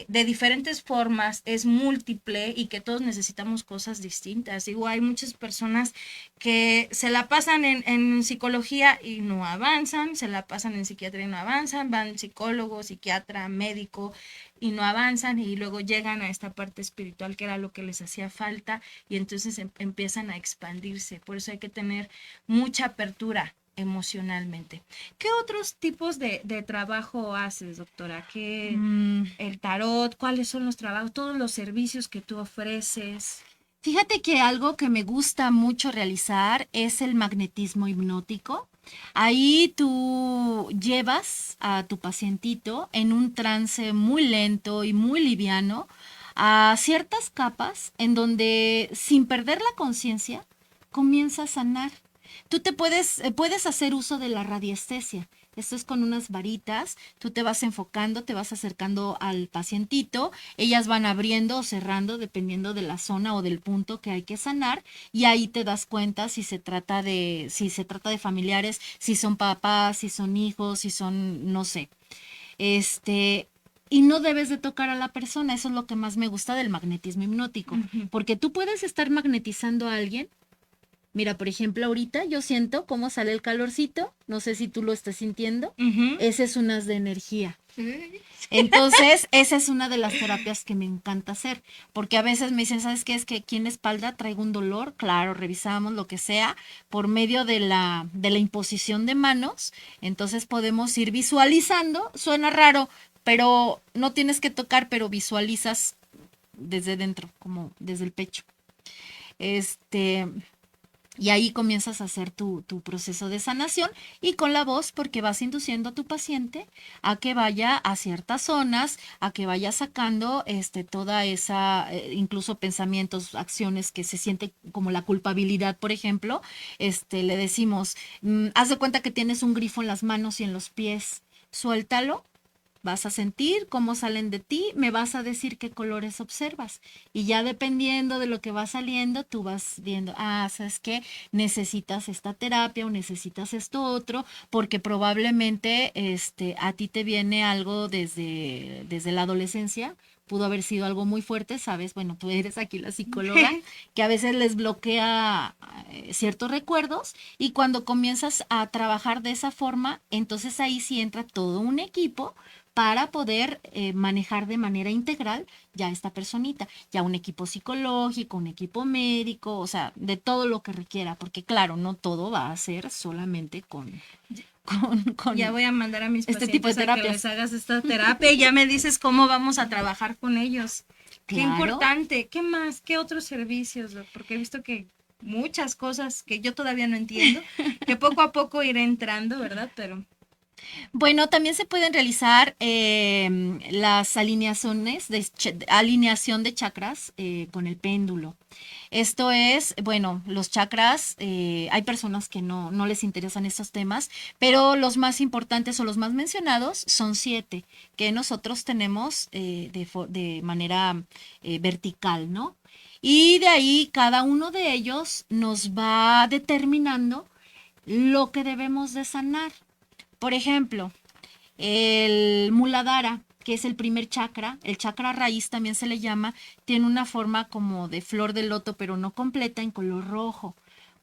Speaker 4: de diferentes formas, es múltiple y que todos necesitamos cosas distintas. Digo, hay muchas personas que se la pasan en psicología y no avanzan, se la pasan en psiquiatría y no avanzan, van psicólogo, psiquiatra, médico y no avanzan y luego llegan a esta parte espiritual que era lo que les hacía falta y entonces empiezan a expandirse. Por eso hay que tener mucha apertura emocionalmente. ¿Qué otros tipos de trabajo haces, doctora? ¿Qué el tarot? ¿Cuáles son los trabajos? Todos los servicios que tú ofreces.
Speaker 3: Fíjate que algo que me gusta mucho realizar es el magnetismo hipnótico. Ahí tú llevas a tu pacientito en un trance muy lento y muy liviano a ciertas capas en donde sin perder la conciencia comienza a sanar. Tú puedes hacer uso de la radiestesia. Esto es con unas varitas, tú te vas enfocando, te vas acercando al pacientito, ellas van abriendo o cerrando dependiendo de la zona o del punto que hay que sanar y ahí te das cuenta si se trata de familiares, si son papás, si son hijos, si son, no sé. Y no debes de tocar a la persona, eso es lo que más me gusta del magnetismo hipnótico, porque tú puedes estar magnetizando a alguien. Mira, por ejemplo, ahorita yo siento cómo sale el calorcito, no sé si tú lo estás sintiendo, ese es un haz de energía. Entonces, esa es una de las terapias que me encanta hacer, porque a veces me dicen, ¿sabes qué? Es que aquí en la espalda traigo un dolor, claro, revisamos lo que sea, por medio de la imposición de manos, entonces podemos ir visualizando, suena raro, pero no tienes que tocar, pero visualizas desde dentro, como desde el pecho. Y ahí comienzas a hacer tu proceso de sanación y con la voz porque vas induciendo a tu paciente a que vaya a ciertas zonas, a que vaya sacando toda esa, incluso pensamientos, acciones que se siente como la culpabilidad, por ejemplo, le decimos, haz de cuenta que tienes un grifo en las manos y en los pies, suéltalo. Vas a sentir cómo salen de ti, me vas a decir qué colores observas. Y ya dependiendo de lo que va saliendo, tú vas viendo, ¿sabes qué? Necesitas esta terapia o necesitas esto otro, porque probablemente a ti te viene algo desde la adolescencia, pudo haber sido algo muy fuerte, ¿sabes? Bueno, tú eres aquí la psicóloga, que a veces les bloquea ciertos recuerdos y cuando comienzas a trabajar de esa forma, entonces ahí sí entra todo un equipo para poder manejar de manera integral ya esta personita, ya un equipo psicológico, un equipo médico, o sea, de todo lo que requiera, porque claro, no todo va a ser solamente con
Speaker 4: ya voy a mandar a mis
Speaker 3: este
Speaker 4: pacientes
Speaker 3: tipo de
Speaker 4: a que
Speaker 3: terapias.
Speaker 4: les hagas esta terapia y ya me dices cómo vamos a trabajar con ellos. Qué
Speaker 3: Claro.
Speaker 4: importante. ¿Qué más? ¿Qué otros servicios? Porque he visto que muchas cosas que yo todavía no entiendo, que poco a poco iré entrando, ¿verdad? Pero
Speaker 3: Bueno, también se pueden realizar las alineaciones alineación de chakras con el péndulo. Esto es, bueno, los chakras, hay personas que no les interesan estos temas, pero los más importantes o los más mencionados son 7, que nosotros tenemos de manera vertical, ¿no? Y de ahí cada uno de ellos nos va determinando lo que debemos de sanar. Por ejemplo, el Muladhara, que es el primer chakra, el chakra raíz también se le llama, tiene una forma como de flor de loto, pero no completa, en color rojo.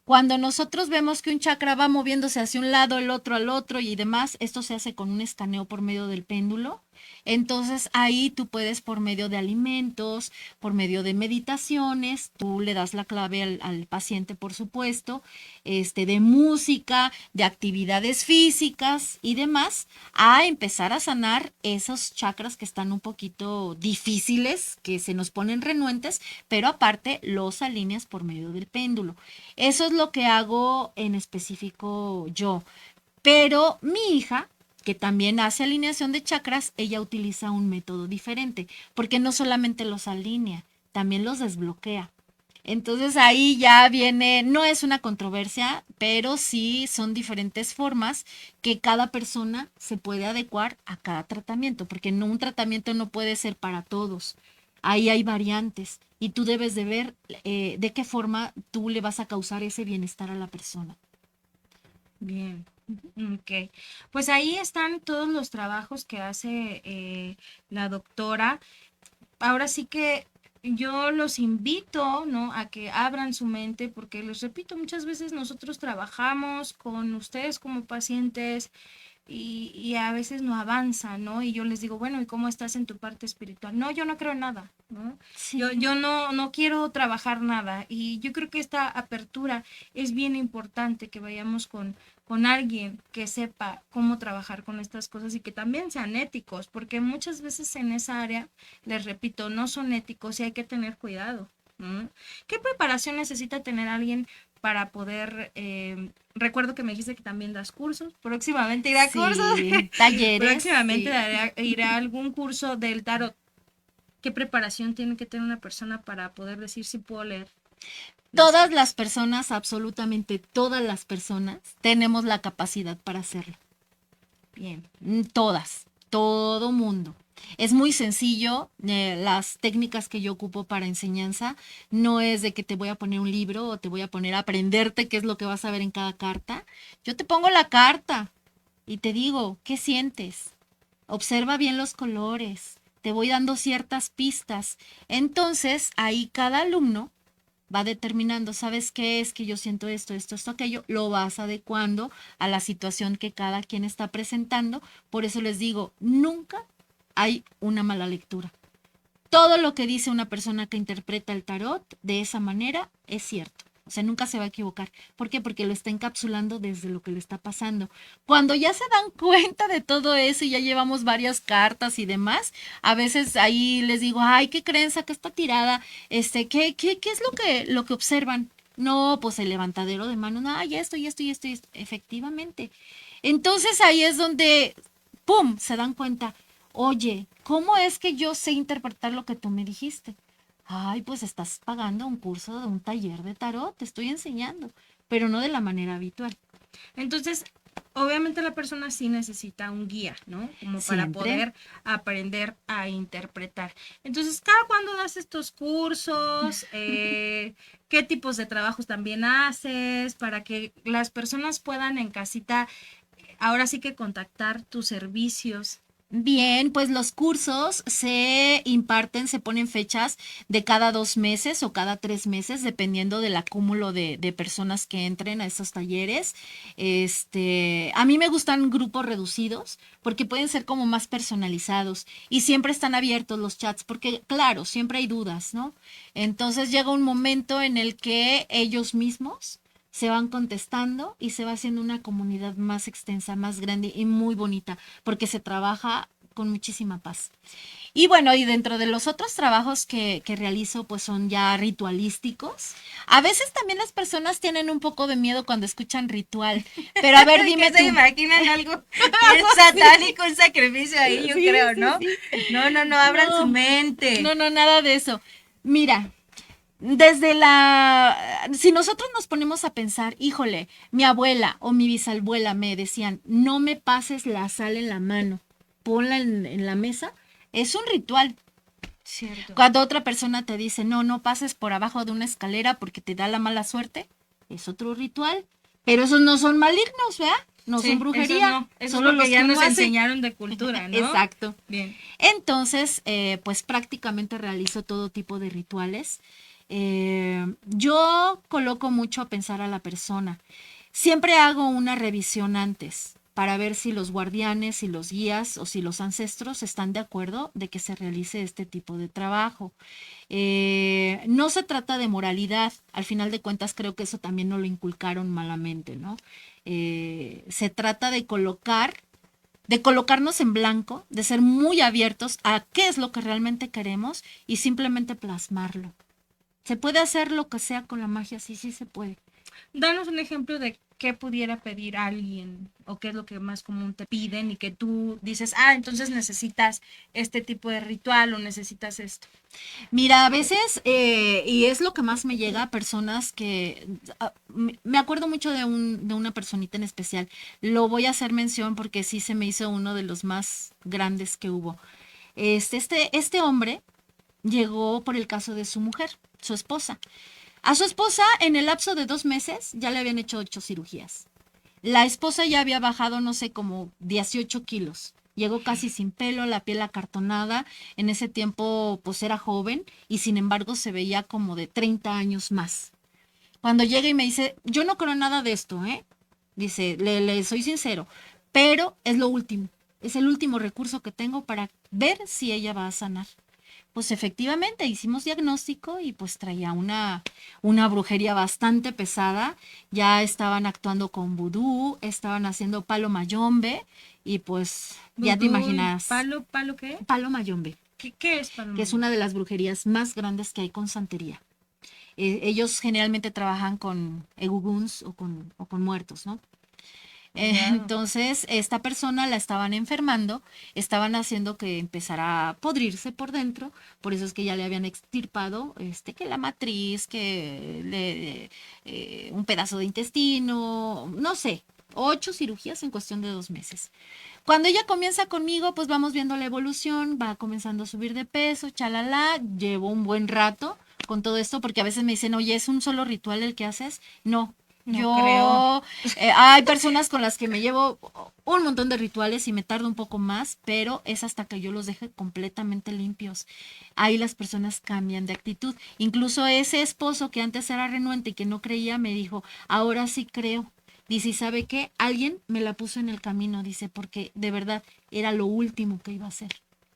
Speaker 3: Cuando nosotros vemos que un chakra va moviéndose hacia un lado, el otro al otro y demás, esto se hace con un escaneo por medio del péndulo Entonces ahí tú puedes por medio de alimentos, por medio de meditaciones, tú le das la clave al paciente, por supuesto, de música, de actividades físicas y demás, a empezar a sanar esos chakras que están un poquito difíciles, que se nos ponen renuentes, pero aparte los alineas por medio del péndulo. Eso es lo que hago en específico yo. Pero mi hija, que también hace alineación de chakras, ella utiliza un método diferente, porque no solamente los alinea, también los desbloquea. Entonces ahí ya viene, no es una controversia, pero sí son diferentes formas que cada persona se puede adecuar a cada tratamiento, porque no, un tratamiento no puede ser para todos. Ahí hay variantes y tú debes de ver de qué forma tú le vas a causar ese bienestar a la persona.
Speaker 4: Bien. Ok, pues ahí están todos los trabajos que hace la doctora. Ahora sí que yo los invito, ¿no? A que abran su mente, porque les repito, muchas veces nosotros trabajamos con ustedes como pacientes y a veces no avanza, ¿no? Y yo les digo, bueno, ¿y cómo estás en tu parte espiritual? No, yo no creo en nada, ¿no?
Speaker 3: Sí.
Speaker 4: Yo no quiero trabajar nada. Y yo creo que esta apertura es bien importante, que vayamos con alguien que sepa cómo trabajar con estas cosas y que también sean éticos, porque muchas veces en esa área, les repito, no son éticos y hay que tener cuidado, ¿no? ¿Qué preparación necesita tener alguien para poder, recuerdo que me dijiste que también das cursos, próximamente irá a
Speaker 3: Sí,
Speaker 4: cursos,
Speaker 3: talleres.
Speaker 4: próximamente
Speaker 3: Sí.
Speaker 4: irá a algún curso del tarot? ¿Qué preparación tiene que tener una persona para poder decir si puedo leer las
Speaker 3: Todas
Speaker 4: cartas?
Speaker 3: las personas, absolutamente todas las personas, tenemos la capacidad para hacerlo.
Speaker 4: Bien,
Speaker 3: Todas, todo mundo. Es muy sencillo, las técnicas que yo ocupo para enseñanza no es de que te voy a poner un libro o te voy a poner a aprenderte qué es lo que vas a ver en cada carta. Yo te pongo la carta y te digo, ¿qué sientes? Observa bien los colores, te voy dando ciertas pistas. Entonces, ahí cada alumno va determinando, ¿sabes qué es que yo siento esto, aquello? Lo vas adecuando a la situación que cada quien está presentando. Por eso les digo, nunca hay una mala lectura. Todo lo que dice una persona que interpreta el tarot de esa manera es cierto. O sea, nunca se va a equivocar. ¿Por qué? Porque lo está encapsulando desde lo que le está pasando. Cuando ya se dan cuenta de todo eso y ya llevamos varias cartas y demás, a veces ahí les digo, ay, ¿qué creen? Saca esta tirada. ¿Qué es lo que observan? No, pues el levantadero de manos, no, y esto, y esto, y esto, y esto. Efectivamente. Entonces ahí es donde, ¡pum!, se dan cuenta. Oye, ¿cómo es que yo sé interpretar lo que tú me dijiste? Ay, pues estás pagando un curso de un taller de tarot, te estoy enseñando, pero no de la manera habitual.
Speaker 4: entonces, obviamente la persona sí necesita un guía, ¿no? Como para
Speaker 3: Siempre.
Speaker 4: poder aprender a interpretar. Entonces, ¿cada cuándo das estos cursos? ¿Qué tipos de trabajos también haces? Para que las personas puedan en casita, ahora sí que contactar tus servicios.
Speaker 3: Bien, pues los cursos se imparten, se ponen fechas de cada 2 meses o cada 3 meses, dependiendo del acúmulo de personas que entren a esos talleres. A mí me gustan grupos reducidos porque pueden ser como más personalizados y siempre están abiertos los chats porque, claro, siempre hay dudas, ¿no? Entonces llega un momento en el que ellos mismos se van contestando y se va haciendo una comunidad más extensa, más grande y muy bonita, porque se trabaja con muchísima paz. Y bueno, y dentro de los otros trabajos que realizo, pues son ya ritualísticos. A veces también las personas tienen un poco de miedo cuando escuchan ritual, pero a ver, dime
Speaker 4: ¿Qué se
Speaker 3: tú.
Speaker 4: imaginan algo bien satánico, un sacrificio ahí, yo
Speaker 3: Sí,
Speaker 4: creo,
Speaker 3: sí,
Speaker 4: ¿no?
Speaker 3: sí.
Speaker 4: No, abran
Speaker 3: No,
Speaker 4: su mente.
Speaker 3: no, nada de eso. Mira, si nosotros nos ponemos a pensar, híjole, mi abuela o mi bisabuela me decían, no me pases la sal en la mano, ponla en la mesa, es un ritual.
Speaker 4: Cierto.
Speaker 3: Cuando otra persona te dice, no pases por abajo de una escalera porque te da la mala suerte, es otro ritual. Pero esos no son malignos, ¿verdad? No
Speaker 4: Sí,
Speaker 3: son brujería.
Speaker 4: eso es
Speaker 3: Solo
Speaker 4: porque
Speaker 3: los
Speaker 4: ya
Speaker 3: que
Speaker 4: nos
Speaker 3: uno hace.
Speaker 4: enseñaron de cultura, ¿no?
Speaker 3: Exacto.
Speaker 4: Bien.
Speaker 3: Entonces, pues prácticamente realizo todo tipo de rituales. Yo coloco mucho a pensar a la persona. Siempre hago una revisión antes para ver si los guardianes, si los guías o si los ancestros están de acuerdo de que se realice este tipo de trabajo. No se trata de moralidad, al final de cuentas creo que eso también no lo inculcaron malamente, ¿no? Se trata de colocarnos en blanco, de ser muy abiertos a qué es lo que realmente queremos y simplemente plasmarlo. ¿Se puede hacer lo que sea con la magia? Sí, sí se puede.
Speaker 4: Danos un ejemplo de qué pudiera pedir alguien o qué es lo que más común te piden y que tú dices, entonces necesitas este tipo de ritual o necesitas esto.
Speaker 3: Mira, a veces, y es lo que más me llega, a personas que, me acuerdo mucho de una personita en especial, lo voy a hacer mención porque sí se me hizo uno de los más grandes que hubo. Este hombre llegó por el caso de su mujer, su esposa. A su esposa, en el lapso de 2 meses, ya le habían hecho 8 cirugías. La esposa ya había bajado, no sé, como 18 kilos. Llegó casi sin pelo, la piel acartonada. En ese tiempo, pues era joven y sin embargo se veía como de 30 años más. Cuando llega y me dice, yo no creo nada de esto, ¿eh? Dice, le soy sincero, pero es lo último. Es el último recurso que tengo para ver si ella va a sanar. Pues efectivamente hicimos diagnóstico y pues traía una brujería bastante pesada. Ya estaban actuando con vudú, estaban haciendo palo mayombe y pues ya te
Speaker 4: Vudú y
Speaker 3: imaginas.
Speaker 4: ¿Palo qué?
Speaker 3: Palo mayombe,
Speaker 4: ¿Qué es palo
Speaker 3: que es
Speaker 4: mayombe?
Speaker 3: una de las brujerías más grandes que hay con santería. Ellos generalmente trabajan con eguguns o con muertos, ¿no?
Speaker 4: Wow.
Speaker 3: Entonces, esta persona la estaban enfermando, estaban haciendo que empezara a podrirse por dentro, por eso es que ya le habían extirpado, que la matriz, un pedazo de intestino, no sé, 8 cirugías en cuestión de 2 meses. Cuando ella comienza conmigo, pues vamos viendo la evolución, va comenzando a subir de peso, chalala, llevo un buen rato con todo esto, porque a veces me dicen, oye, ¿es un solo ritual el que haces? No.
Speaker 4: No creo.
Speaker 3: Hay personas con las que me llevo un montón de rituales y me tardo un poco más, pero es hasta que yo los deje completamente limpios. Ahí las personas cambian de actitud. Incluso ese esposo que antes era renuente y que no creía, me dijo, ahora sí creo. Dice, ¿y sabe qué? Alguien me la puso en el camino, dice, porque de verdad era lo último que iba a hacer.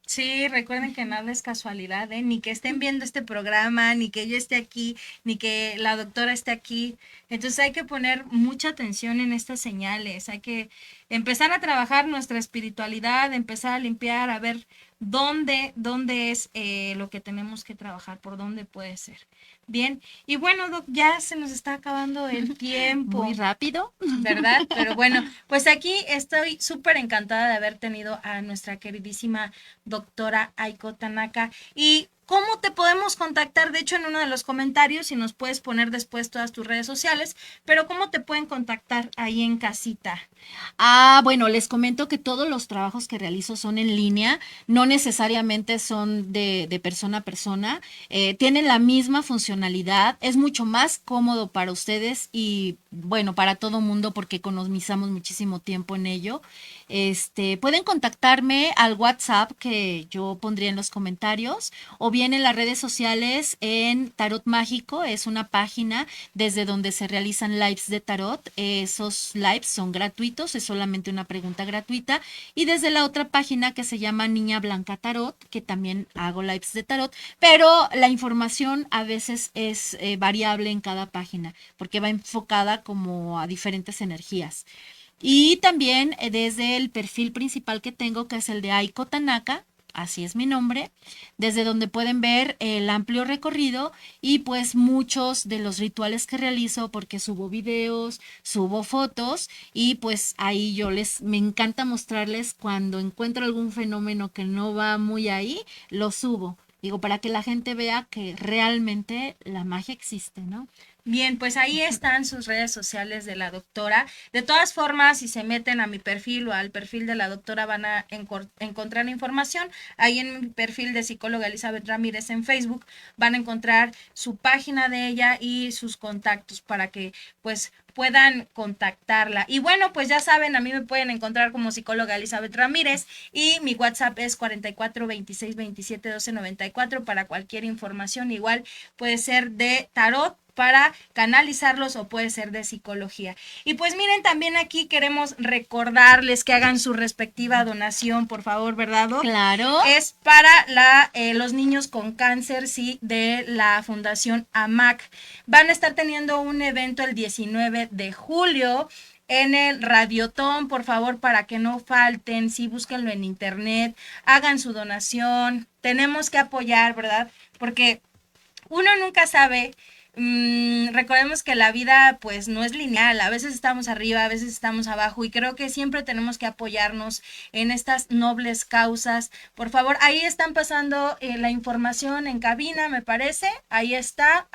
Speaker 2: Sí, recuerden que nada es casualidad, ¿eh? Ni que estén viendo este programa, ni que yo esté aquí, ni que la doctora esté aquí. Entonces hay que poner mucha atención en estas señales, hay que empezar a trabajar nuestra espiritualidad, empezar a limpiar, a ver dónde es lo que tenemos que trabajar, por dónde puede ser. Bien, y bueno, Doc, ya se nos está acabando el tiempo.
Speaker 3: Muy rápido.
Speaker 2: ¿Verdad? Pero bueno, pues aquí estoy súper encantada de haber tenido a nuestra queridísima doctora Aiko Tanaka. ¿Y cómo te podemos contactar? De hecho, en uno de los comentarios, si nos puedes poner después todas tus redes sociales, pero ¿cómo te pueden contactar ahí en casita?
Speaker 3: Bueno, les comento que todos los trabajos que realizo son en línea, no necesariamente son de persona a persona, tienen la misma funcionalidad, es mucho más cómodo para ustedes y bueno, para todo mundo porque economizamos muchísimo tiempo en ello. Pueden contactarme al WhatsApp que yo pondría en los comentarios o bien en las redes sociales en Tarot Mágico, es una página desde donde se realizan lives de tarot, esos lives son gratuitos, es solamente una pregunta gratuita y desde la otra página que se llama Niña Blanca Tarot, que también hago lives de tarot, pero la información a veces es variable en cada página porque va enfocada como a diferentes energías. Y también desde el perfil principal que tengo, que es el de Aiko Tanaka, así es mi nombre, desde donde pueden ver el amplio recorrido y pues muchos de los rituales que realizo porque subo videos, subo fotos y pues ahí me encanta mostrarles cuando encuentro algún fenómeno que no va muy ahí, lo subo. Digo, para que la gente vea que realmente la magia existe, ¿no?
Speaker 2: Bien, pues ahí están sus redes sociales de la doctora. De todas formas, si se meten a mi perfil o al perfil de la doctora van a encontrar información. Ahí en mi perfil de psicóloga Elizabeth Ramírez en Facebook van a encontrar su página de ella y sus contactos para que pues puedan contactarla. Y bueno, pues ya saben, a mí me pueden encontrar como psicóloga Elizabeth Ramírez y mi WhatsApp es 44 26 27 12 94 para cualquier información. Igual puede ser de tarot para canalizarlos o puede ser de psicología. Y pues miren, también aquí queremos recordarles que hagan su respectiva donación, por favor, ¿verdad, Doc?
Speaker 3: Claro.
Speaker 2: Es para los niños con cáncer, sí, de la Fundación AMAC. Van a estar teniendo un evento el 19 de julio en el Radiotón, por favor, para que no falten, sí, búsquenlo en internet, hagan su donación, tenemos que apoyar, ¿verdad? Porque uno nunca sabe. Recordemos que la vida pues no es lineal, a veces estamos arriba, a veces estamos abajo y creo que siempre tenemos que apoyarnos en estas nobles causas. Por favor, ahí están pasando la información en cabina, me parece, ahí está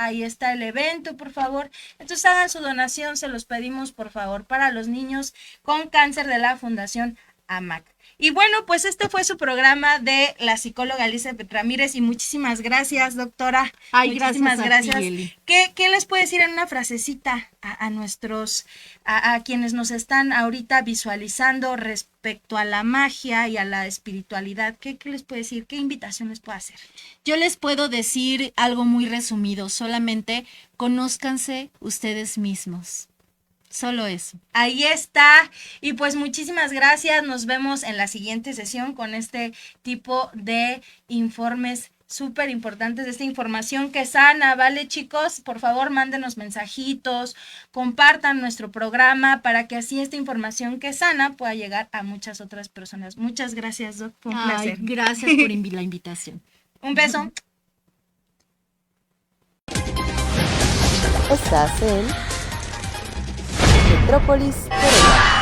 Speaker 2: el evento, por favor. Entonces hagan su donación, se los pedimos por favor, para los niños con cáncer de la Fundación AMAC. Y bueno, pues este fue su programa de la psicóloga Elizabeth Ramírez y muchísimas gracias, doctora.
Speaker 3: Ay,
Speaker 2: Muchísimas
Speaker 3: gracias a ti, Eli.
Speaker 2: ¿Qué les puede decir en una frasecita a nuestros, a quienes nos están ahorita visualizando respecto a la magia y a la espiritualidad? ¿Qué les puede decir? ¿Qué invitación les puede hacer?
Speaker 3: Yo les puedo decir algo muy resumido, solamente conózcanse ustedes mismos. Solo eso.
Speaker 2: Ahí está. Y pues muchísimas gracias. Nos vemos en la siguiente sesión con este tipo de informes súper importantes, de esta información que sana, ¿vale, chicos? Por favor, mándenos mensajitos, compartan nuestro programa para que así esta información que sana pueda llegar a muchas otras personas. Muchas gracias, Doc. Fue un placer.
Speaker 3: Gracias por la invitación.
Speaker 2: Un beso.
Speaker 1: Estás en Metrópolis Corea.